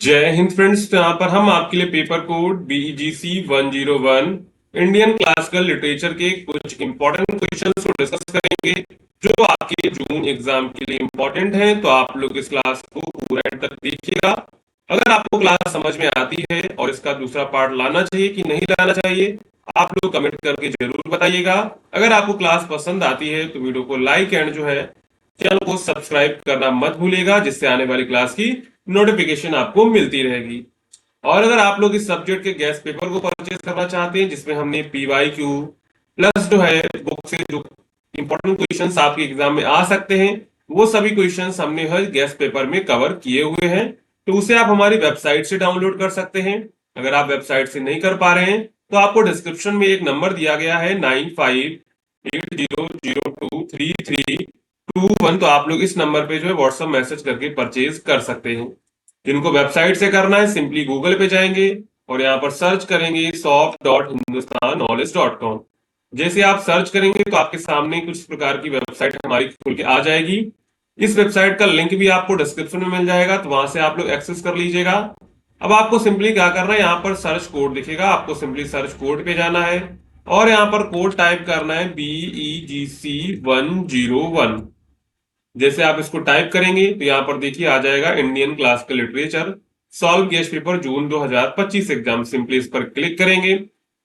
जय हिंद फ्रेंड्स। तो यहाँ पर हम आपके लिए paper code BEGC 101 Indian classical literature के कुछ इंपॉर्टेंट क्वेश्चंस को डिस्कस करेंगे जो आपके जून एग्जाम के लिए इंपॉर्टेंट हैं। तो आप लोग इस क्लास को पूरा एंड तक देखिएगा। अगर आपको क्लास समझ में आती है और इसका दूसरा पार्ट लाना चाहिए कि नहीं लाना चाहिए, आप लोग कमेंट करके जरूर बताइएगा। अगर आपको क्लास पसंद आती है तो वीडियो को लाइक एंड जो है चैनल को सब्सक्राइब करना मत भूलिएगा, जिससे आने वाली क्लास की नोटिफिकेशन आपको मिलती रहेगी। और अगर आप लोग इस सब्जेक्ट के गेस्ट पेपर को परचेज करना चाहते हैं जिसमें हमने PYQ प्लस जो है बुक से जो इंपॉर्टेंट क्वेश्चंस आपके एग्जाम में आ सकते हैं वो सभी क्वेश्चंस हमने हर गेस्ट पेपर में कवर किए हुए हैं, तो उसे आप हमारी वेबसाइट से डाउनलोड कर सकते हैं। अगर आप वेबसाइट से नहीं कर पा रहे हैं तो आपको डिस्क्रिप्शन में एक नंबर दिया गया है 9580023321, तो आप लोग इस नंबर पे जो है व्हाट्सएप मैसेज करके परचेज कर सकते हैं। जिनको वेबसाइट से करना है सिंपली गूगल पे जाएंगे और यहाँ पर सर्च करेंगे soft.hindustannowledge.com। जैसे आप सर्च करेंगे तो आपके सामने कुछ प्रकार की वेबसाइट हमारी खुल के आ जाएगी। इस वेबसाइट का लिंक भी आपको डिस्क्रिप्शन में मिल जाएगा, तो वहां से आप लोग एक्सेस कर लीजिएगा। अब आपको सिंपली क्या करना है, यहाँ पर सर्च कोड दिखेगा, आपको सिंपली सर्च कोड पे जाना है और यहाँ पर कोड टाइप करना है BEGC 101। जैसे आप इसको टाइप करेंगे तो यहाँ पर देखिए आ जाएगा Indian classical literature solved guess paper June 2025 exam. Simply इस पर क्लिक करेंगे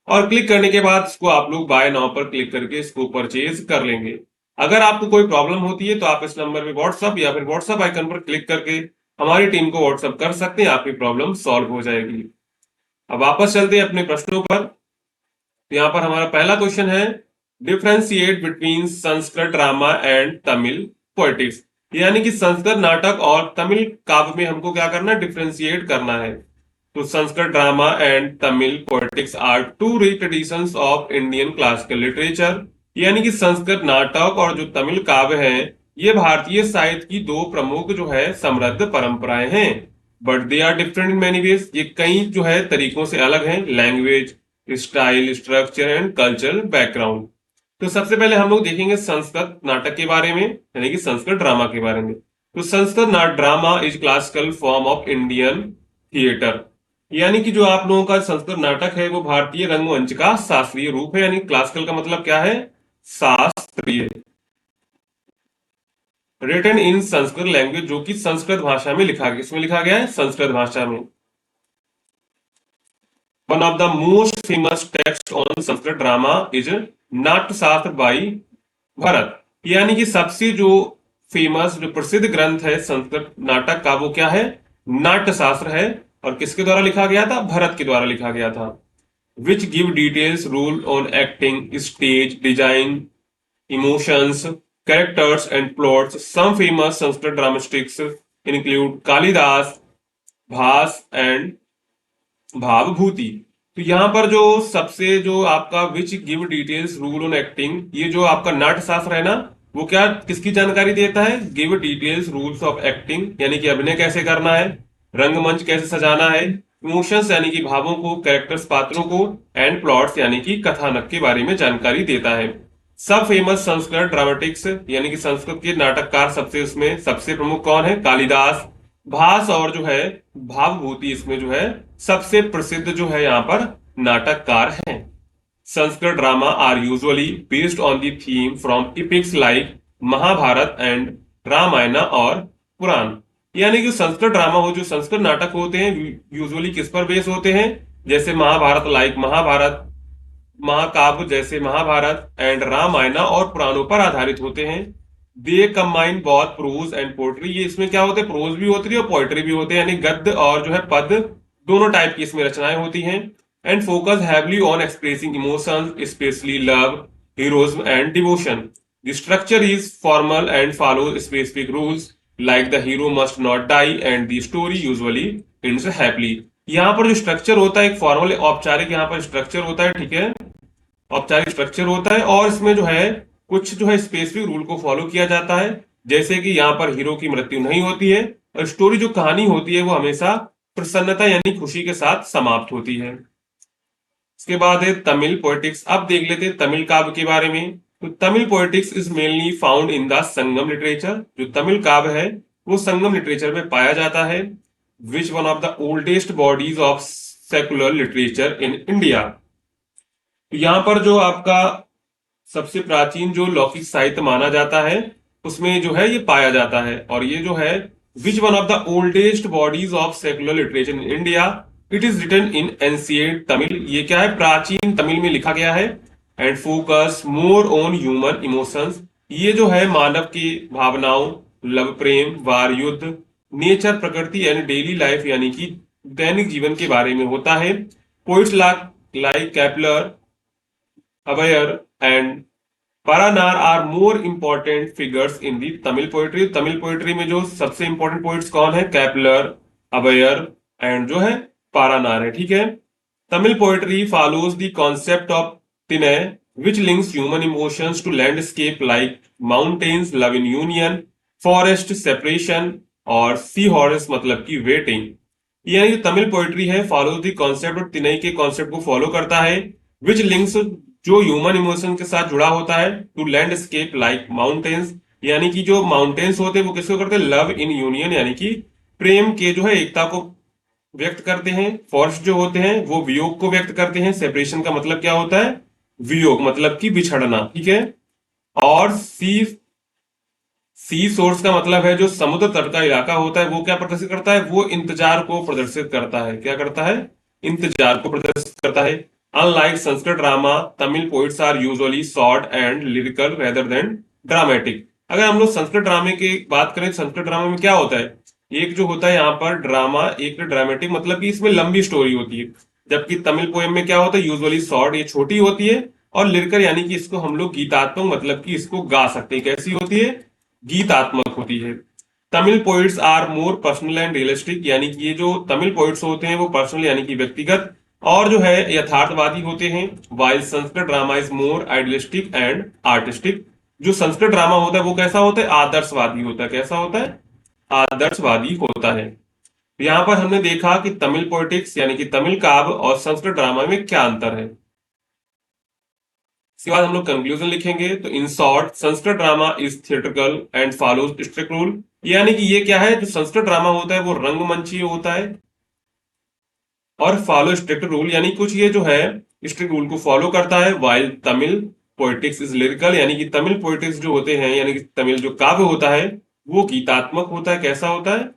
और क्लिक करने के बाद इसको आप लोग बाय नाउ पर क्लिक करके इसको परचेज कर लेंगे। अगर आपको कोई प्रॉब्लम होती है तो आप इस नंबर पे व्हाट्सअप या फिर व्हाट्सअप आइकन पर क्लिक करके हमारी टीम को व्हाट्सअप कर सकते हैं, आपकी प्रॉब्लम सॉल्व हो जाएगी। अब वापस चलते हैं अपने प्रश्नों पर। तो यहाँ पर हमारा पहला क्वेश्चन है, differentiate between Sanskrit drama and Tamil poetics. यानी कि संस्कृत नाटक और तमिल काव्य में हमको क्या करना है, डिफ्रेंशिएट करना है। तो Sanskrit drama and Tamil poetics are two rich traditions of Indian classical literature. यानी कि संस्कृत नाटक और जो तमिल काव्य हैं ये भारतीय साहित्य की दो प्रमुख जो है समृद्ध परंपराएं हैं। But they are different in many ways, ये कई जो है तरीकों से अलग हैं, language, style, structure and cultural background. तो सबसे पहले हम लोग देखेंगे संस्कृत नाटक के बारे में, यानी कि संस्कृत ड्रामा के बारे में। तो Sanskrit drama is classical form of Indian theatre. यानी कि जो आप लोगों का संस्कृत नाटक है वो भारतीय रंगमंच का शास्त्रीय रूप है। यानी क्लासिकल का मतलब क्या है, शास्त्रीय। रिटन इन संस्कृत लैंग्वेज, जो कि संस्कृत भाषा में लिखा गया, इसमें लिखा गया है संस्कृत भाषा में। One of the most famous text on Sanskrit drama is Natyashastra by Bharat. यानी कि सबसे जो फेमस जो प्रसिद्ध ग्रंथ है संस्कृत नाटक का वो क्या है, नाट्यशास्त्र है। और किसके द्वारा लिखा गया था, भरत के द्वारा लिखा गया था। Which give details rule on acting, stage design, emotions, characters and plots. Some famous Sanskrit dramatics include Kalidasa, Bhasa and Bhavabhuti. तो यहाँ पर जो सबसे जो आपका which give details rule on acting, ये जो आपका नाट्यशास्त्र है ना, वो क्या किसकी जानकारी देता है, give details rules of acting, यानी कि अभिनय कैसे करना है, रंगमंच कैसे सजाना है, इमोशंस यानी कि भावों को, कैरेक्टर्स पात्रों को, एंड प्लॉट्स यानी कि कथानक के बारे में जानकारी देता है। सब फेमस संस्कृत ड्रामेटिक्स यानी कि संस्कृत के नाटककार सबसे उसमें सबसे प्रमुख कौन है, कालिदास, भास और जो है भावभूति इसमें जो है सबसे प्रसिद्ध जो है यहाँ पर नाटककार हैं। Sanskrit drama are usually based on the theme from epics like Mahabharata and Ramayana और पुराण। यानी कि संस्कृत ड्रामा हो, जो संस्कृत नाटक होते हैं यूजुअली किस पर बेस होते हैं, जैसे महाभारत लाइक महाभारत, महाकाव्य जैसे महाभारत, एंड रामायण और पुराणों पर आधारित होते हैं। They combine both prose and poetry. ये इसमें क्या होते हैं, प्रोज भी होती है और पोएट्री भी होते हैं, यानी गद्य और जो है पद दोनों टाइप की इसमें रचनाएं होती हैं। And focus heavily on expressing emotions specially love, heroism and devotion. The structure is formal and follow specific rules like the hero must not die and the story usually ends happily. यहाँ पर जो structure होता है एक formal औपचारिक यहाँ पर structure होता है, ठीक है, औपचारिक स्ट्रक्चर होता है और इसमें जो है कुछ जो है स्पेसिफिक रूल को फॉलो किया जाता है। जैसे कि यहाँ पर हीरो की मृत्यु नहीं होती है और स्टोरी जो कहानी होती है वो हमेशा प्रसन्नता यानी खुशी के साथ समाप्त होती है। इसके बाद है तमिल पोएटिक्स। अब देख लेते हैं तमिल काव्य के बारे में। तो Tamil poetics is mainly found in the Sangam literature. जो तमिल काव्य है वो संगम लिटरेचर में पाया जाता है। Which one of the oldest bodies of secular literature in India. तो यहां पर जो आपका सबसे प्राचीन जो लौकिक साहित्य माना जाता है उसमें जो है ये पाया जाता है, और ये जो है which one of the oldest bodies of secular literature in India, it is written in ancient Tamil. ये क्या है, प्राचीन तमिल में लिखा गया है। And focus more on human emotions, ये जो है मानव की भावनाओं, लव, प्रेम, वार, युद्ध, नेचर, प्रकृति एंड डेली लाइफ यानी कि दैनिक जीवन के बारे में होता है। Poets like Kapilar, Avvaiyar and Paranar are more important figures in the Tamil poetry. Tamil poetry में जो सबसे इंपॉर्टेंट पोइट्स कौन है, कैपलर, अवयर एंड जो है पारानार है। ठीक है। Tamil poetry follows the concept of tinai which links human emotions to landscape like mountains, love in union, forest separation और सी हॉर्स मतलब की वेटिंग। यानी जो तमिल पोएट्री है follows the concept of tinai के कॉन्सेप्ट को फॉलो करता है, विच लिंक्स जो ह्यूमन इमोशन के साथ जुड़ा होता है, टू लैंडस्केप लाइक माउंटेन्स, यानी कि जो माउंटेन्स होते हैं वो किसको करते हैं, लव इन यूनियन यानी कि प्रेम के जो है एकता को व्यक्त करते हैं। फॉरेस्ट जो होते हैं वो वियोग को व्यक्त करते हैं। सेपरेशन का मतलब क्या होता है, वियोग मतलब कि बिछड़ना। ठीक है। और सी सी सोर्स का मतलब है जो समुद्र तट का इलाका होता है वो क्या प्रदर्शित करता है, वो इंतजार को प्रदर्शित करता है। क्या करता है, इंतजार को प्रदर्शित करता है। Unlike Sanskrit drama, Tamil poets are usually short and lyrical rather than dramatic. अगर हम लोग संस्कृत ड्रामे की बात करें, संस्कृत ड्रामा में क्या होता है, एक जो होता है यहाँ पर ड्रामा, एक ड्रामेटिक मतलब कि इसमें लंबी स्टोरी होती है। जबकि तमिल पोएम में क्या होता है, यूजुअली शॉर्ट, ये छोटी होती है। और लिरिकल यानी कि इसको हम लोग गीतात्मक मतलब कि इसको गा सकते हैं। कैसी होती है, गीतात्मक होती है। Tamil poets are more personal and realistic, यानी कि ये जो तमिल पोइट्स होते हैं वो पर्सनल यानी कि व्यक्तिगत और जो है यथार्थवादी होते हैं। While Sanskrit drama is more idealistic and artistic, जो संस्कृत ड्रामा होता है वो कैसा होता है, आदर्शवादी होता है। कैसा होता है, आदर्शवादी होता है। यहां पर हमने देखा कि तमिल पोएटिक्स यानी कि तमिल काव्य और संस्कृत ड्रामा में क्या अंतर है। इसके बाद हम लोग कंक्लूजन लिखेंगे। तो in short, Sanskrit drama is theatrical and follows strict rule, यानी कि ये क्या है, जो संस्कृत ड्रामा होता है वो रंगमंची होता है और फॉलो स्ट्रिक्ट रूल, यानी कुछ ये जो है स्ट्रिक्ट रूल को फॉलो करता है। While Tamil poetics is lyrical, यानी कि तमिल पोएटिक्स जो होते हैं यानी कि तमिल जो काव्य होता है वो गीतात्मक होता है। कैसा होता है,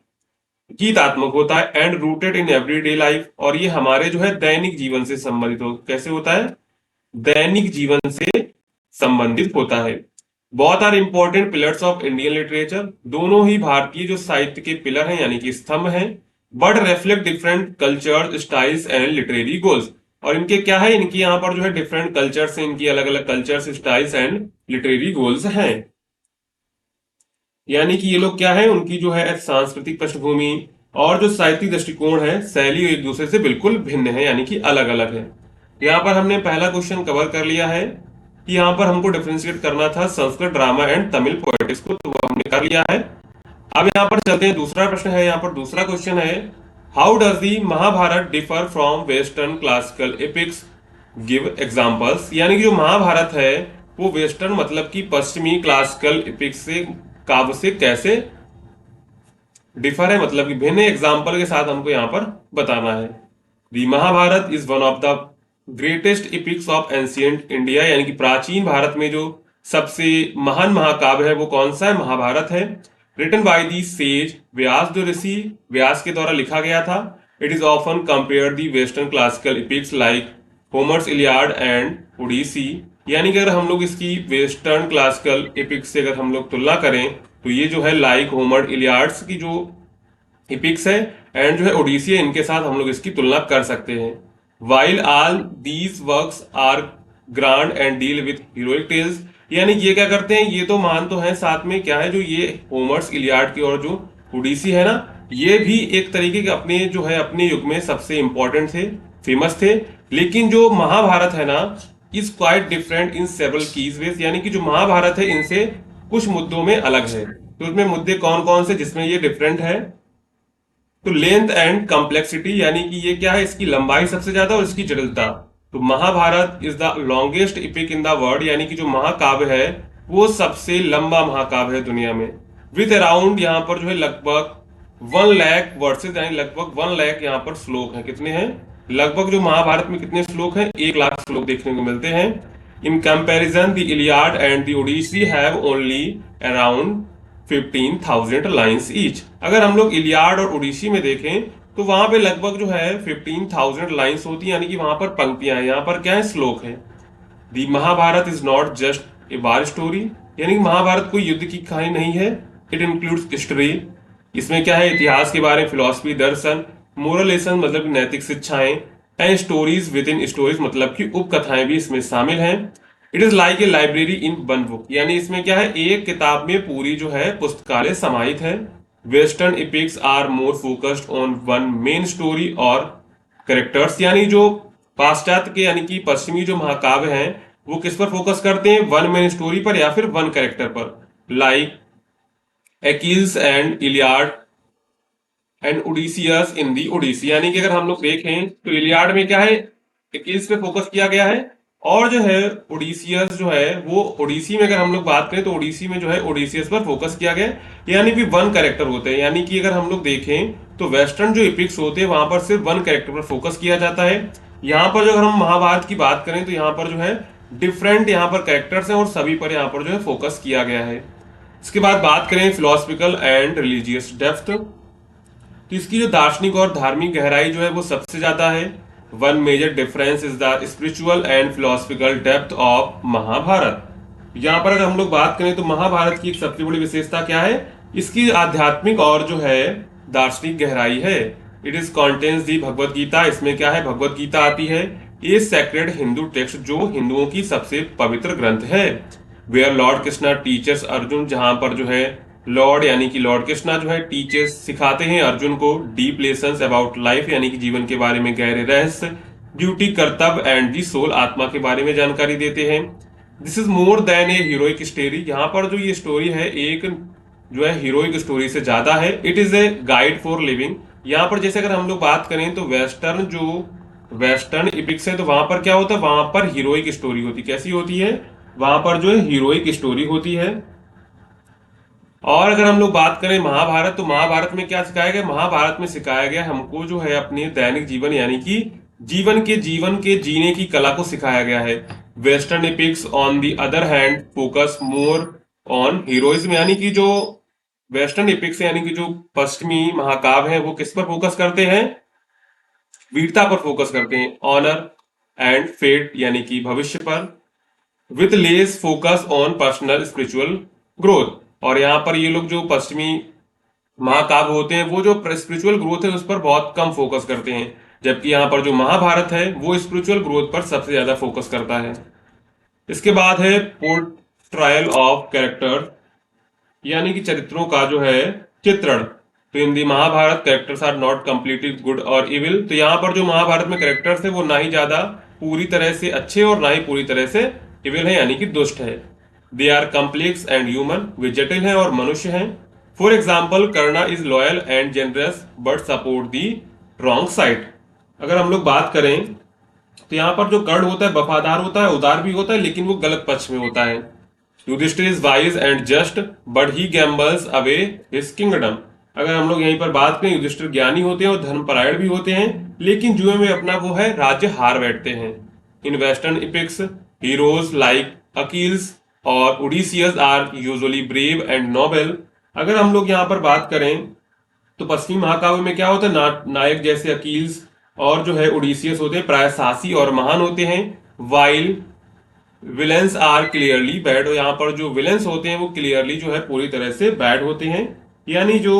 गीतात्मक होता है। And rooted in everyday life, और ये हमारे जो है दैनिक जीवन से संबंधित हो, कैसे होता है, दैनिक जीवन से संबंधित होता है। Both are important pillars of Indian literature, दोनों ही भारतीय जो साहित्य के पिलर हैं यानी कि स्तंभ हैं। But reflect different culture, styles and literary goals, और इनके क्या है, इनकी यहाँ पर जो है डिफरेंट कल्चर्स हैं, इनकी अलग अलग cultures, styles and literary goals हैं। यानी कि ये लोग क्या है, उनकी जो है सांस्कृतिक पृष्ठभूमि और जो साहित्यिक दृष्टिकोण है, शैली एक दूसरे से बिल्कुल भिन्न है यानी कि अलग अलग है। यहाँ पर हमने पहला क्वेश्चन कवर कर लिया है कि यहाँ पर हमको डिफरेंशिएट करना था Sanskrit drama and Tamil poetics को, तो वो हमने कर लिया है। अब यहाँ पर चलते हैं, दूसरा प्रश्न है। यहाँ पर दूसरा क्वेश्चन है, how does the Mahabharata differ from western classical epics, give examples. यानी कि जो महाभारत है वो वेस्टर्न मतलब कि पश्चिमी क्लासिकल एपिक्स से, काव्य से कैसे डिफर है, मतलब कि भिन्न एग्जाम्पल के साथ हमको यहाँ पर बताना है। The Mahabharata is one of the greatest epics of ancient India, यानी कि प्राचीन भारत में जो सबसे महान महाकाव्य है वो कौन सा है, महाभारत है। Written by the sage Vyasa, जो ऋषि व्यास के द्वारा लिखा गया था। It is often compare the western classical epics like Homer's Iliad and Odyssey, यानी कि अगर हम लोग इसकी वेस्टर्न क्लासिकल एपिक्स से अगर हम लोग तुलना करें तो ये जो है लाइक होमर इलियाड्स की जो एपिक्स है एंड जो है ओडिसी है, इनके साथ हम लोग इसकी तुलना कर सकते हैं। While all these works are grand and deal with heroic tales, यानी ये क्या करते हैं, ये तो मान तो है, साथ में क्या है, जो ये होमर्स इलियाड की और जो ओडिसी है ना, ये भी एक तरीके के अपने जो है अपने युग में सबसे इंपॉर्टेंट थे, फेमस थे। लेकिन जो महाभारत है ना, is quite different in several keys ways, यानी कि जो महाभारत है इनसे कुछ मुद्दों में अलग है। तो उसमें मुद्दे कौन कौन से जिसमें ये डिफरेंट है, तो लेंथ एंड कॉम्प्लेक्सिटी, यानी कि ये क्या है, इसकी लंबाई सबसे ज्यादा और इसकी जटिलता। तो Mahabharata is the longest epic in the world, यानी कि जो महाकाव्य है वो सबसे लंबा महाकाव्य है दुनिया में। विथ अराउंड यहाँ पर जो है लगभग 1 लाख वर्सेज यानी लगभग 1 लाख यहाँ पर श्लोक हैं। कितने हैं? लगभग जो महाभारत में कितने श्लोक हैं? 1 लाख श्लोक देखने को मिलते हैं। In comparison the Iliad and the Odyssey have only around 15,000 lines each. अगर हम लोग इलियाड और ओडिसी में देखें तो वहां पे लगभग जो है 15,000 लाइन्स होती है, यानी कि वहां पर पंक्तियां हैं। यहाँ पर क्या है? श्लोक है। The Mahabharata is not just a war story, यानी कि महाभारत कोई युद्ध की कहानी नहीं है। इट इंक्लूड्स हिस्ट्री, इसमें क्या है? इतिहास के बारे में, फिलोसफी दर्शन, मोरल लेसन मतलब नैतिक शिक्षाएं, and stories with in stories मतलब कि उपकथाएं भी इसमें शामिल हैं। It is like a library in one book, यानी इसमें क्या है? एक किताब में पूरी जो है पुस्तकालय समाहित है। Western epics are more focused on one main story और करेक्टर्स, यानी जो पाश्चात्य के यानी कि पश्चिमी जो महाकाव्य हैं वो किस पर फोकस करते हैं? वन मेन स्टोरी पर या फिर वन कैरेक्टर पर। Like Achilles and Iliad and Odysseus in the Odyssey, यानी कि अगर हम लोग देखें तो इलियाड में क्या है? एकिल्स पे फोकस किया गया है, और जो है ओडिसियस जो है वो ओडिसी में, अगर हम लोग बात करें तो ओडिसी में जो है ओडिसियस पर फोकस किया गया है, यानी कि वन कैरेक्टर होते हैं। यानी कि अगर हम लोग देखें तो वेस्टर्न जो एपिक्स होते हैं वहां पर सिर्फ वन कैरेक्टर पर फोकस किया जाता है। यहाँ पर जो अगर हम महाभारत की बात करें तो यहाँ पर जो है डिफरेंट यहाँ पर कैरेक्टर्स हैं और सभी पर यहाँ पर जो है फोकस किया गया है। इसके बाद बात करें फिलोसफिकल एंड रिलीजियस डेप्थ, तो इसकी जो दार्शनिक और धार्मिक गहराई जो है वो सबसे ज्यादा है। One major difference is the spiritual and philosophical depth of Mahabharata. यहाँ पर अगर हम लोग बात करें तो महाभारत की एक सबसे बड़ी विशेषता क्या है? इसकी आध्यात्मिक और जो है दार्शनिक गहराई है। इट इज कॉन्टेंस दी भगवत गीता, इसमें क्या है? भगवत गीता आती है। ये सेक्रेड हिंदू टेक्स्ट जो हिंदुओं की सबसे पवित्र ग्रंथ है। Where lord Krishna teachers Arjuna, जहां पर जो है लॉर्ड यानी कि लॉर्ड कृष्णा जो है टीचर्स सिखाते हैं अर्जुन को डीप लेसन्स अबाउट लाइफ, यानी कि जीवन के बारे में गहरे रहस्य, ड्यूटी कर्तव्य एंड दी सोल आत्मा के बारे में जानकारी देते हैं। This is more than A heroic story, यहाँ पर जो ये स्टोरी है एक जो है हीरोइक स्टोरी से ज्यादा है। It is a guide for living, यहाँ पर जैसे अगर हम लोग बात करें तो वेस्टर्न इपिक्स है तो वहां पर क्या होता है? वहां पर हीरोइक स्टोरी होती, कैसी होती है? वहां पर जो है हीरोइक स्टोरी होती है। और अगर हम लोग बात करें महाभारत, तो महाभारत में क्या सिखाया गया? महाभारत में सिखाया गया हमको जो है अपने दैनिक जीवन यानी कि जीवन के जीने की कला को सिखाया गया है। Western epics on the other hand focus more on heroism, यानी कि जो वेस्टर्न एपिक्स यानी कि जो पश्चिमी महाकाव्य है वो किस पर फोकस करते हैं? वीरता पर फोकस करते हैं। ऑनर एंड फेट यानी कि भविष्य पर, with less focus on personal spiritual growth. और यहाँ पर ये लोग जो पश्चिमी महाकाव्य होते हैं वो जो स्पिरिचुअल ग्रोथ है उस पर बहुत कम फोकस करते हैं, जबकि यहाँ पर जो महाभारत है वो स्पिरिचुअल ग्रोथ पर सबसे ज्यादा फोकस करता है। इसके बाद है पोर्ट्रायल ऑफ कैरेक्टर, यानी कि चरित्रों का जो है चित्रण। तो in the Mahabharata characters are not completely good और इविल, तो यहाँ पर जो महाभारत में कैरेक्टर्स है वो ना ही ज्यादा पूरी तरह से अच्छे और ना ही पूरी तरह से इविल है यानी कि दुष्ट है। They are complex and human, वे जटिल हैं और मनुष्य हैं। For example Karna is loyal and generous but support the wrong side. अगर हम लोग बात करें तो यहाँ पर जो कर्ण होता है वफादार होता है, उदार भी होता है, लेकिन वो गलत पक्ष में होता है। Yudhishthira is wise and just but he gambles away his kingdom. अगर हम लोग यहीं पर बात करें, युधिष्ठिर ज्ञानी होते हैं और धर्मपरायण भी होते हैं, लेकिन जुए में अपना वो है राज्य हार बैठते हैं। In western epics heroes like Achilles और Odysseus are usually brave and noble. अगर हम लोग यहाँ पर बात करें तो पश्चिमी महाकाव्य में क्या होता है? नायक जैसे अकील्स और जो है ओडिसियस होते हैं प्राय साहसी और महान होते हैं। While villains are clearly bad, और यहाँ पर जो विलेंस होते हैं वो क्लियरली जो है पूरी तरह से बैड होते हैं, यानी जो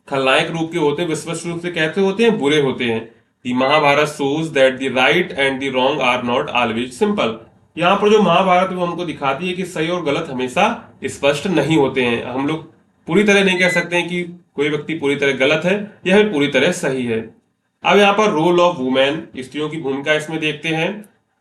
खलनायक रूप के होते हैं विस्पष्ट रूप से कैसे होते हैं? बुरे होते हैं। The Mahabharata shows that the right and the wrong are not always simple. यहाँ पर जो महाभारत वो हमको दिखाती है कि सही और गलत हमेशा स्पष्ट नहीं होते हैं। हम लोग पूरी तरह नहीं कह सकते हैं कि कोई व्यक्ति पूरी तरह गलत है या फिर पूरी तरह सही है। अब यहाँ पर रोल ऑफ वुमेन, स्त्रियों की भूमिका इसमें देखते हैं।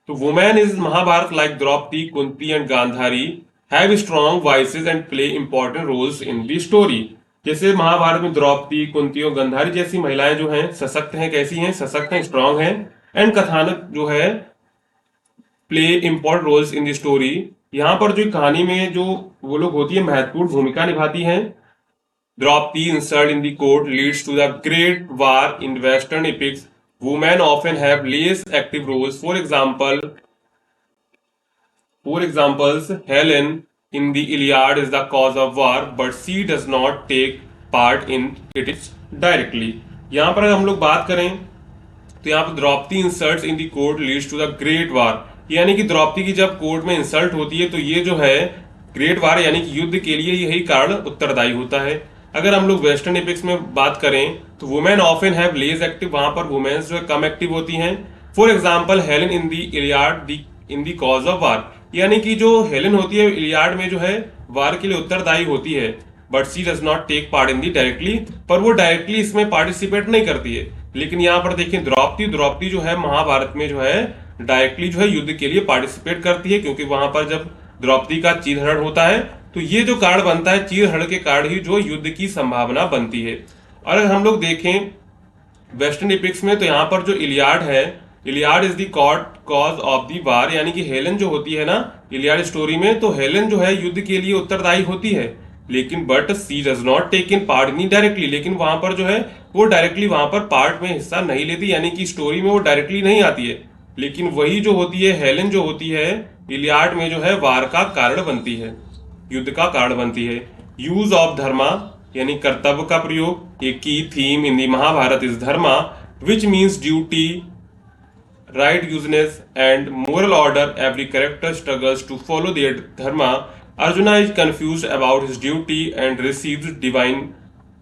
तो women is Mahabharata like Draupadi, Kunti and Gandhari have strong voices and play important roles in the story. जैसे महाभारत में द्रौपदी, कुंती और गांधारी जैसी महिलाएं जो हैं सशक्त हैं, कैसी हैं? सशक्त हैं, स्ट्रांग हैं। एंड कथानक जो है play important roles in the story, यहाँ पर जो कहानी में जो वो लोग होती है महत्वपूर्ण भूमिका निभाती हैं। Draupadi insult in the court leads to the Great War in Western epics. Women often have less active roles. For examples, Helen in the Iliad is the cause of war, but she does not take part in it directly. यहाँ पर अगर हम लोग बात करें तो यहाँ पर Draupadi insult in the court leads to the great war, यानी कि द्रौपदी की जब कोर्ट में इंसल्ट होती है तो ये जो है ग्रेट वार यानी कि युद्ध के लिए यही कारण उत्तरदायी होता है। अगर हम लोग वेस्टर्न एपिक्स में बात करें तो women often have less active, वहां पर वुमेन्स जो है कम एक्टिव होती हैं। For example Helen in the Iliad in the cause of war, यानी कि जो हेलन होती है इलियाड में जो है वार के लिए उत्तरदायी होती है, but she does not take part in the directly, पर वो डायरेक्टली इसमें पार्टिसिपेट नहीं करती है। लेकिन यहाँ पर देखिए द्रौपदी जो है महाभारत में जो है डायरेक्टली जो है युद्ध के लिए पार्टिसिपेट करती है, क्योंकि वहां पर जब द्रौपदी का चीरहरण होता है तो ये जो कारण बनता है चीरहरण के कारण ही जो युद्ध की संभावना बनती है। और अगर हम लोग देखें वेस्टर्न एपिक्स में तो यहाँ पर जो इलियाड है, Iliad is the cause of the war, यानी कि हेलन जो होती है ना इलियाड स्टोरी में, तो हेलन जो है युद्ध के लिए उत्तरदायी होती है, लेकिन but she does not take in part नहीं डायरेक्टली, लेकिन वहां पर जो है वो डायरेक्टली वहां पर पार्ट में हिस्सा नहीं लेती, यानी कि स्टोरी में वो डायरेक्टली नहीं आती है। लेकिन वही जो होती है हेलन जो होती है इलियाड में जो है वार का कारण बनती है, युद्ध का कारण बनती है। यूज ऑफ धर्मा यानी कर्तव्य का प्रयोग, एक की theme in the Mahabharata is dharma which means duty, righteousness and moral order. Every character struggles to follow their dharma. Arjuna is confused about his duty and receives divine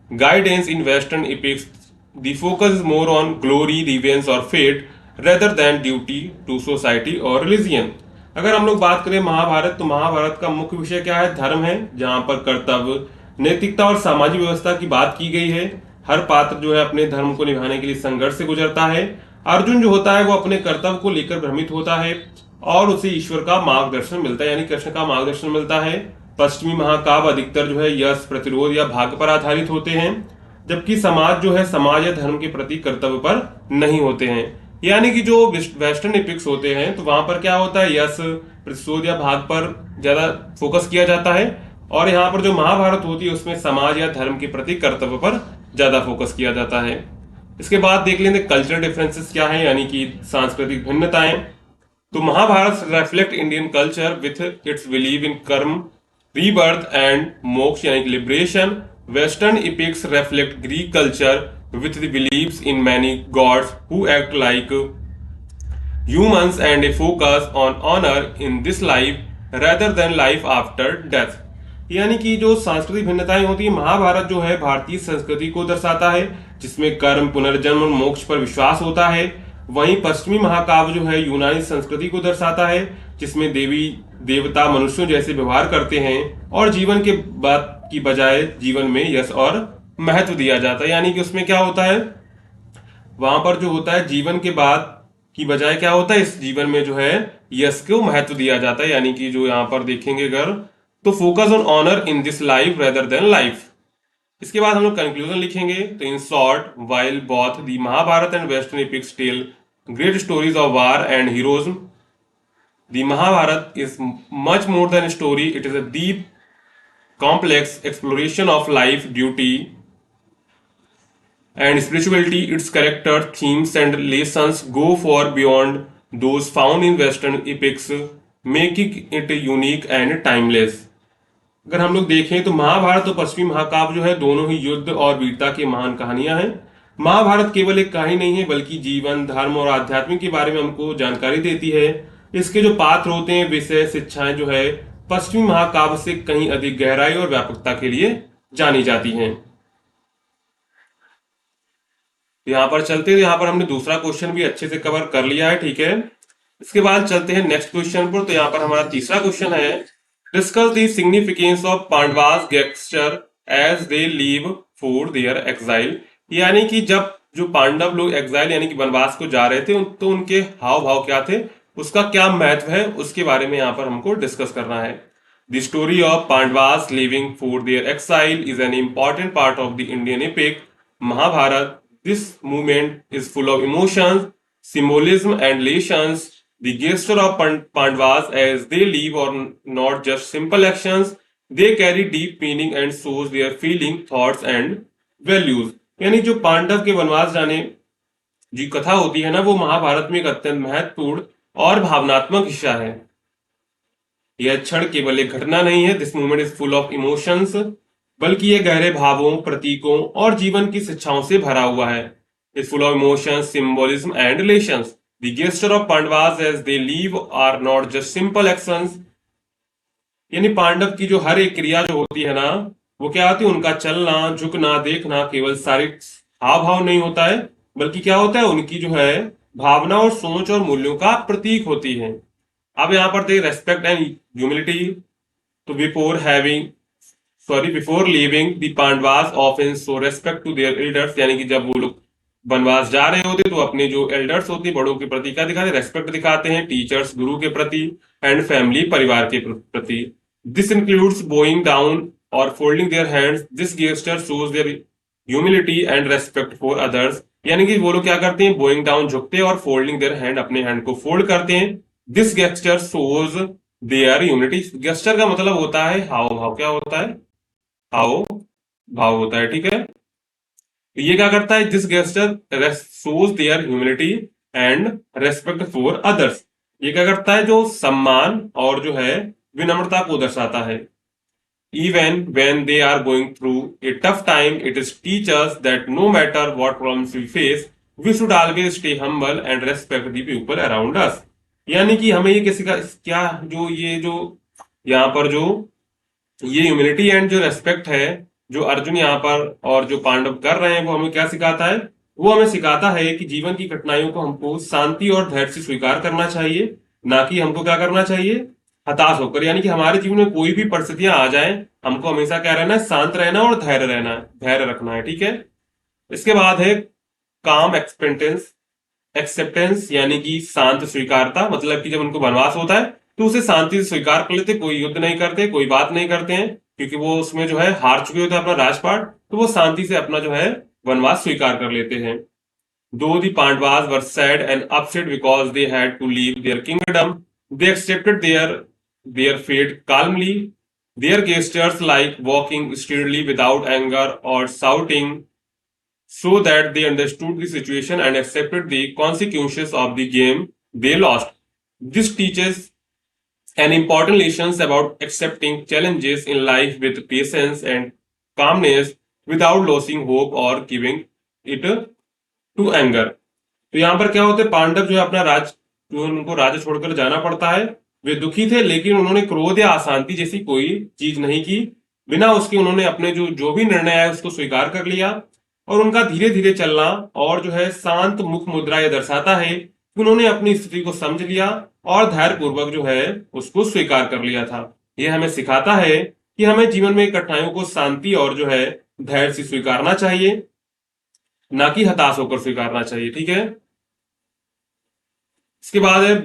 guidance in Western epics. The focus is more on glory, revenge or fate rather than duty to society or religion. अगर हम लोग बात करें महाभारत तो महाभारत का मुख्य विषय क्या है, धर्म है, जहां पर कर्तव्य, नैतिकता और सामाजिक व्यवस्था की बात की गई है। हर पात्र जो है अपने धर्म को निभाने के लिए संघर्ष से गुजरता है। अर्जुन जो होता है वो अपने कर्तव्य को लेकर भ्रमित होता है और उसे ईश्वर का मार्गदर्शन मिलता है, यानी कृष्ण का मार्गदर्शन मिलता है। पश्चिमी महाकाव्य अधिकतर जो है यश, प्रतिरोध या भाग्य पर आधारित होते हैं, जबकि समाज जो है समाज या धर्म के प्रति कर्तव्य पर नहीं होते हैं। यानी कि जो वेस्टर्न एपिक्स होते हैं तो वहां पर क्या होता है यश, प्रतिशोध या भाग पर ज्यादा फोकस किया जाता है, और यहाँ पर जो महाभारत होती है उसमें समाज या धर्म के प्रति कर्तव्य पर ज्यादा फोकस किया जाता है। इसके बाद देख लेंगे कल्चरल डिफरेंसेस क्या है, यानी कि सांस्कृतिक भिन्नताएं। तो Mahabharata reflect Indian culture with its believe in karma, rebirth and moksha यानी कि liberation. Western epics reflect Greek culture with the beliefs in many gods who act like humans and a focus on honor in this life rather than life after death। यानी कि जो सांस्कृतिक भिन्नताएं होती है, महाभारत जो है भारतीय संस्कृति को दर्शाता है जिसमें कर्म, पुनर्जन्म और मोक्ष पर विश्वास होता है। वहीं पश्चिमी महाकाव्य जो है यूनानी संस्कृति को दर्शाता है जिसमें देवी देवता मनुष्यों जैसे व्यवहार करते हैं और जीवन के बाद की बजाय जीवन में यश और महत्व दिया जाता है। यानी कि उसमें क्या होता है, वहां पर जो होता है जीवन के बाद की बजाय क्या होता है इस जीवन में जो है यश को महत्व दिया जाता है। यानी कि जो यहाँ पर देखेंगे अगर तो focus on honour in this life rather than life. इसके बाद हम लोग कंक्लूजन लिखेंगे। तो in short, while both the Mahabharata and western epics tell great stories of war and heroism, the Mahabharata is much more than story, it is a deep complex exploration of life, duty and spirituality. Its character, themes and lessons go far beyond those found in western epics, making it unique and timeless। अगर हम लोग देखें तो महाभारत और पश्चिमी महाकाव्य जो है दोनों ही युद्ध और वीरता की महान कहानियां हैं। महाभारत केवल एक कहानी नहीं है बल्कि जीवन, धर्म और आध्यात्मिक के बारे में हमको जानकारी देती है। इसके जो पात्र होते हैं, विषय, शिक्षाएं जो है पश्चिमी महाकाव्य से कहीं अधिक गहराई और व्यापकता के लिए जानी जाती हैं। यहां पर चलते हैं, यहां पर हमने दूसरा क्वेश्चन भी अच्छे से कवर कर लिया है, ठीक है। इसके बाद चलते हैं नेक्स्ट क्वेश्चन पर। तो यहां पर हमारा तीसरा क्वेश्चन है, discuss the significance of Pandavas gesture as they leave for their exile. यानी कि जब जो पांडव लोग एक्साइल यानी कि वनवास को जा रहे थे तो उनके हाव भाव क्या थे, उसका क्या महत्व है, उसके बारे में यहाँ पर हमको डिस्कस करना है। The story of Pandavas living for their exile is an important part of the Indian epic Mahabharata. This movement is full of emotions, symbolism and lessons. The gesture of Pandavas as they leave are not just simple actions, they carry deep meaning and shows their feeling thoughts and values. यानी जो पांडव के वनवास जाने जी कथा होती है ना, वो महाभारत में एक अत्यंत महत्वपूर्ण और भावनात्मक हिस्सा है। यह क्षण केवल एक घटना नहीं है, this movement is full of emotions, बल्कि ये गहरे भावों, प्रतीकों और जीवन की शिक्षाओं से भरा हुआ है। Is full of emotions, symbolism and relations. The gesture of Pandavas as they leave are not just simple actions. यानी पांडव की जो हर एक क्रिया जो होती है ना, वो क्या होती है, उनका चलना, झुकना, देखना केवल शारीरिक हाव भाव नहीं होता है, बल्कि क्या होता है, उनकी जो है भावना और सोच और मूल्यों का प्रतीक होती है। अब यहाँ पर देखिए रेस्पेक्ट एंड ह्यूमिलिटी। तो before leaving the Pandavas often show respect to their elders. यानी कि जब वो लोग वनवास जा रहे होते तो अपने जो एल्डर्स होते हैं, बड़ों के प्रति क्या दिखाते हैं, रेस्पेक्ट दिखाते हैं। टीचर्स गुरु के प्रति, एंड फैमिली परिवार के प्रति। दिस इंक्लूड्स बोइंग डाउन और folding their hands. This gesture shows their humility and respect for others. यानी कि वो लोग क्या करते हैं, बोइंग डाउन झुकते हैं और फोल्डिंग देयर हैंड अपने हैंड को फोल्ड करते हैं। This gesture shows there unity. Gesture का मतलब होता है हाव भाव। क्या होता है, हाव भाव होता है, ठीक है। तो ये क्या करता है, this gesture shows their humility and respect for others. ये क्या करता है, जो सम्मान और जो है विनम्रता को दर्शाता है। Even when they are going through a tough time, it is teach us that no matter what problems we face, we should always stay humble and respect the people around us. यानी कि हमें ये किसी का क्या जो ये जो यहाँ पर जो ये ह्यूमिलिटी एंड जो रेस्पेक्ट है, जो अर्जुन यहाँ पर और जो पांडव कर रहे हैं, वो हमें क्या सिखाता है, वो हमें सिखाता है कि जीवन की कठिनाइयों को हमको शांति और धैर्य से स्वीकार करना चाहिए, ना कि हमको क्या करना चाहिए, हताश होकर। यानी कि हमारे जीवन में कोई भी परिस्थितियां आ जाए, हमको हमेशा क्या रहना है, शांत रहना और धैर्य रहना है, धैर्य रखना है, ठीक है। इसके बाद है काम एक्सेप्टेंस, यानी कि शांत स्वीकारता। मतलब कि जब उनको वनवास होता है तो उसे शांति से स्वीकार कर लेते, कोई युद्ध नहीं करते, कोई बात नहीं करते हैं, क्योंकि वो उसमें जो है हार चुके होते हैं अपना राजपाट, तो वो शांति से अपना जो है वनवास स्वीकार कर लेते हैं। Though the Pandavas were sad and upset because they had to leave their kingdom, they accepted their fate calmly. Their gestures like walking steadily without anger or shouting so that they understood the situation and accepted the consequences of the game they lost. This teaches an important lessons about accepting challenges in life with patience and calmness without losing hope or giving it to anger. तो यहाँ पर क्या होते हैं, पांडव जो है अपना जो उनको राज्य छोड़कर जाना पड़ता है, वे दुखी थे, लेकिन उन्होंने क्रोध या अशांति जैसी कोई चीज नहीं की। बिना उसके उन्होंने अपने जो जो भी निर्णय है उसको स्वीकार कर लिया, और उनका धीरे धीरे चलना और जो है शांत मुख मुद्रा ये दर्शाता है कि उन्होंने अपनी स्थिति को समझ लिया और धैर्य पूर्वक जो है उसको स्वीकार कर लिया था। यह हमें सिखाता है कि हमें जीवन में कठिनाइयों को शांति और जो है धैर्य से स्वीकारना चाहिए, ना कि हताश होकर स्वीकारना चाहिए, ठीक है। इसके बाद है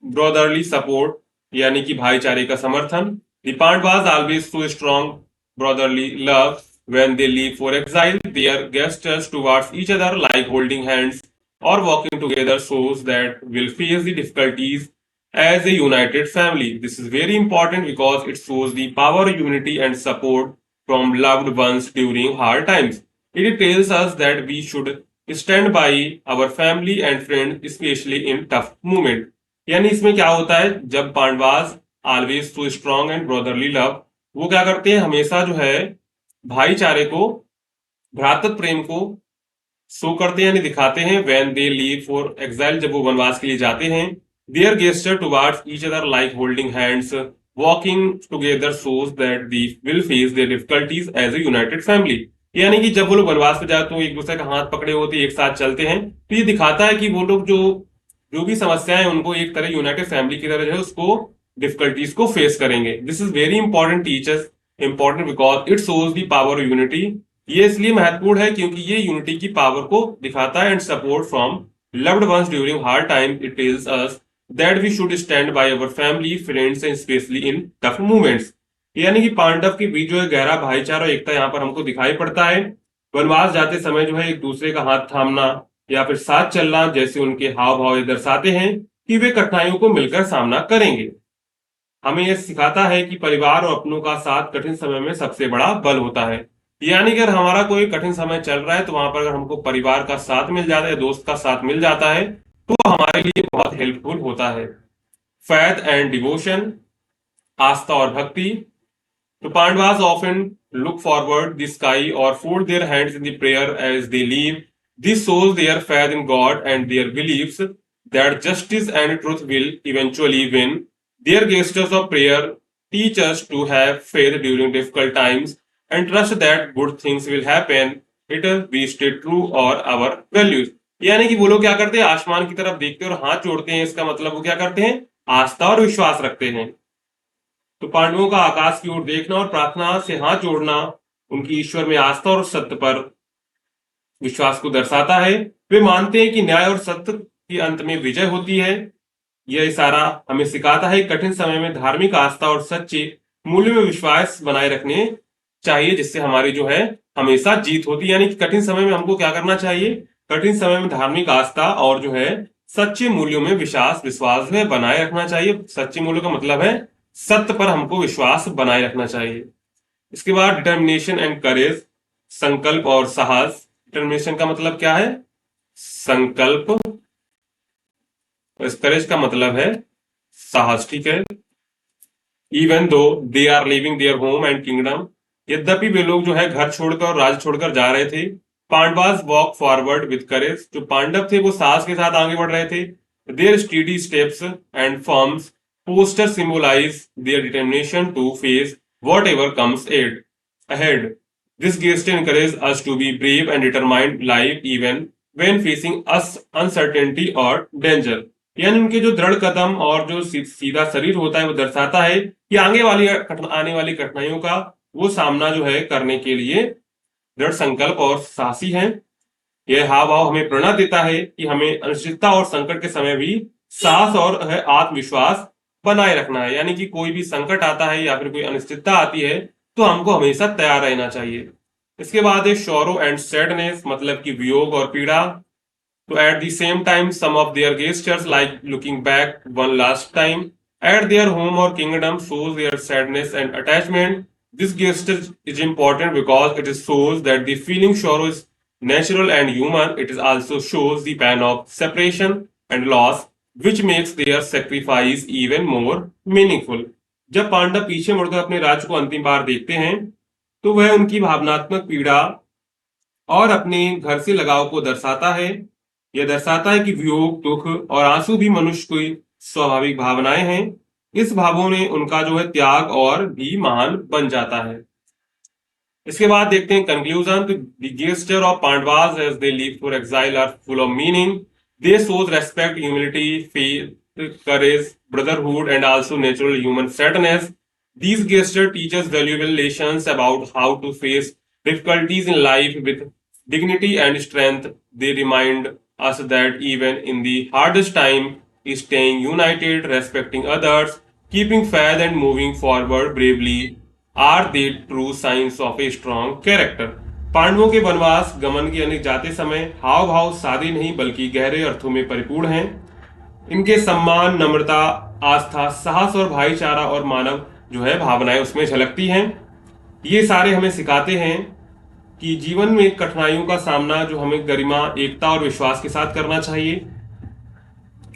ब्रदरली सपोर्ट, यानी कि भाईचारे का समर्थन। The Pandavas always show strong brotherly love when they leave for exile, their gestures towards each other like holding hands or walking together shows that will face the difficulties as a united family. This is very important because it shows the power, unity and support from loved ones during hard times. It tells us that we should stand by our family and friends especially in tough moment. यानी इसमें क्या होता है, जब Pandavas always to strong and brotherly love, वो क्या करते हैं, हमेशा जो है भाईचारे को, भ्रातृत्व प्रेम को शो करते हैं यानी दिखाते हैं। When they leave for exile, जब वो वनवास के लिए जाते हैं। Their gesture towards each other like holding hands, walking together shows that they will face their difficulties as a united family. यानी कि जब वो लोग वनवास पे जाते तो एक दूसरे का हाथ पकड़े होते, एक साथ चलते हैं, तो ये दिखाता है कि वो लोग जो जो भी समस्याएं उनको एक तरह यूनाइटेड फैमिली की तरह जो है उसको डिफिकल्टीज को फेस करेंगे। This is very important teachers, important because it shows the power unity. ये इसलिए महत्वपूर्ण है क्योंकि ये यूनिटी की पावर को दिखाता है and support from loved ones during hard time. It tells us that we should stand by our family friends and specially in tough moments. यानी कि पांडव के बीच जो है गहरा भाईचारा और एकता यहाँ पर हमको दिखाई पड़ता है। वनवास जाते समय जो है एक दूसरे का हाथ थामना या फिर साथ चलना जैसे उनके हाव भाव दर्शाते हैं कि वे कठिनाइयों को मिलकर सामना करेंगे। हमें यह सिखाता है कि परिवार और अपनों का साथ कठिन समय में सबसे बड़ा बल होता है। यानी कि अगर हमारा कोई कठिन समय चल रहा है तो वहां पर अगर हमको परिवार का साथ मिल जाता है, दोस्त का साथ मिल जाता है, तो हमारे लिए बहुत हेल्पफुल होता है। फैथ एंड डिवोशन, आस्था और भक्ति। तो Pandavas often look forward the sky और fold their hands in the prayer as they leave. This shows their faith in God and their beliefs that justice and truth will eventually win. Their gestures of prayer teach us to have faith during difficult times and trust that good things will happen. It we stay true or our values. यानी कि वो लोग क्या करते हैं, आसमान की तरफ देखते हैं और हाथ जोड़ते हैं। इसका मतलब वो क्या करते हैं, आस्था और विश्वास रखते हैं। तो पांडवों का आकाश की ओर देखना और प्रार्थना से हाथ जोड़ना उनकी ईश्वर में आस्था और सत्य पर विश्वास को दर्शाता है। वे मानते हैं कि न्याय और सत्य की अंत में विजय होती है। यह इशारा हमें सिखाता है कठिन समय में धार्मिक आस्था और सच्चे मूल्य में विश्वास बनाए रखने चाहिए, जिससे हमारी जो है हमेशा जीत होती है। यानी कि कठिन समय में हमको क्या करना चाहिए, कठिन समय में धार्मिक आस्था और जो है सच्चे मूल्यों में विश्वास है बनाए रखना चाहिए। सच्चे मूल्यों का मतलब है सत्य पर हमको विश्वास बनाए रखना चाहिए। इसके बाद डिटर्मिनेशन एंड करेज, संकल्प और साहस। डिटर्मिनेशन का मतलब क्या है, संकल्प। करेज का मतलब है साहस, ठीक है। Even though they are living their home and kingdom, यद्यपि वे लोग जो है घर छोड़कर और राज्य छोड़कर जा रहे थे। Pandavas walk forward with courage, जो पांडव थे वो साहस के साथ आगे बढ़ रहे थे। Their steady steps and firms posture symbolize their determination to face whatever comes ahead. This gesture encourages us to be brave and determined life even when facing us uncertainty or danger. यानी उनके जो दृढ़ कदम और जो सीधा शरीर होता है वो दर्शाता है कि आने वाली कठिनाइयों का वो सामना जो है करने के लिए दृढ़ संकल्प और साहसी हैं। यह हाव भाव हमें प्रेरणा देता है कि हमें अनिश्चितता और संकट के समय भी साहस और है आत्मविश्वास बनाए रखना है। यानी कि कोई भी संकट आता है या फिर कोई अनिश्चितता आती है तो हमको हमेशा तैयार रहना चाहिए। इसके बाद है शोरो एंड सैडनेस, मतलब कि वियोग और पीड़ा। तो at the same time some of their gestures like looking back one last time at their home और kingdom shows their sadness and attachment. This gesture is important because it shows that the feeling sorrow is natural and human. It is also shows the pain of separation and loss, which makes their sacrifice even more meaningful. जब पांडव पीछे मुड़कर अपने राज्य को अंतिम बार देखते हैं तो वह उनकी भावनात्मक पीड़ा और अपने घर से लगाव को दर्शाता है। यह दर्शाता है कि वियोग, दुख और आंसू भी मनुष्य की स्वाभाविक भावनाएं हैं। इस भावों ने उनका जो है त्याग और भी महान बन जाता है। इसके बाद देखते हैं conclusion. The gesture of Pandavas as they leave for exile are full of meaning. They shows respect, humility, faith, courage, brotherhood, and also natural human sadness. These gestures teach us valuable lessons about how to face difficulties in life with dignity and strength. They remind us that even in the hardest time, staying united, respecting others, keeping faith, and moving forward bravely are the true signs of a strong character. पांडवों के वनवास गमन की यानी जाते समय हाव भाव सादे नहीं बल्कि गहरे अर्थों में परिपूर्ण हैं। इनके सम्मान, नम्रता, आस्था, साहस और भाईचारा और मानव जो है भावनाएं उसमें झलकती हैं। ये सारे हमें सिखाते हैं कि जीवन में कठिनाइयों का सामना जो हमें गरिमा, एकता और विश्वास के साथ करना चाहिए।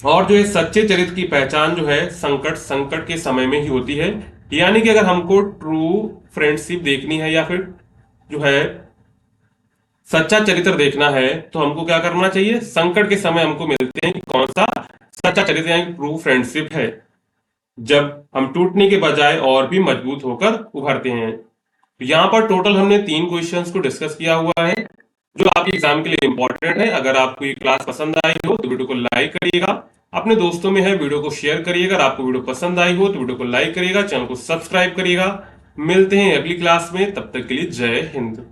और जो है सच्चे चरित्र की पहचान जो है संकट के समय में ही होती है। यानी कि अगर हमको ट्रू फ्रेंडशिप देखनी है या फिर जो है सच्चा चरित्र देखना है तो हमको क्या करना चाहिए, संकट के समय हमको मिलते हैं कि कौन सा सच्चा चरित्र यानी ट्रू फ्रेंडशिप है, जब हम टूटने के बजाय और भी मजबूत होकर उभरते हैं। तो यहाँ पर टोटल हमने 3 क्वेश्चंस को डिस्कस किया हुआ है जो आपके एग्जाम के लिए इंपॉर्टेंट है। अगर आपको ये क्लास पसंद आई हो तो वीडियो को लाइक करिएगा, अपने दोस्तों में है वीडियो को शेयर करिएगा। अगर आपको वीडियो पसंद आई हो तो वीडियो को लाइक करिएगा, चैनल को सब्सक्राइब करिएगा। मिलते हैं अगली क्लास में, तब तक के लिए जय हिंद।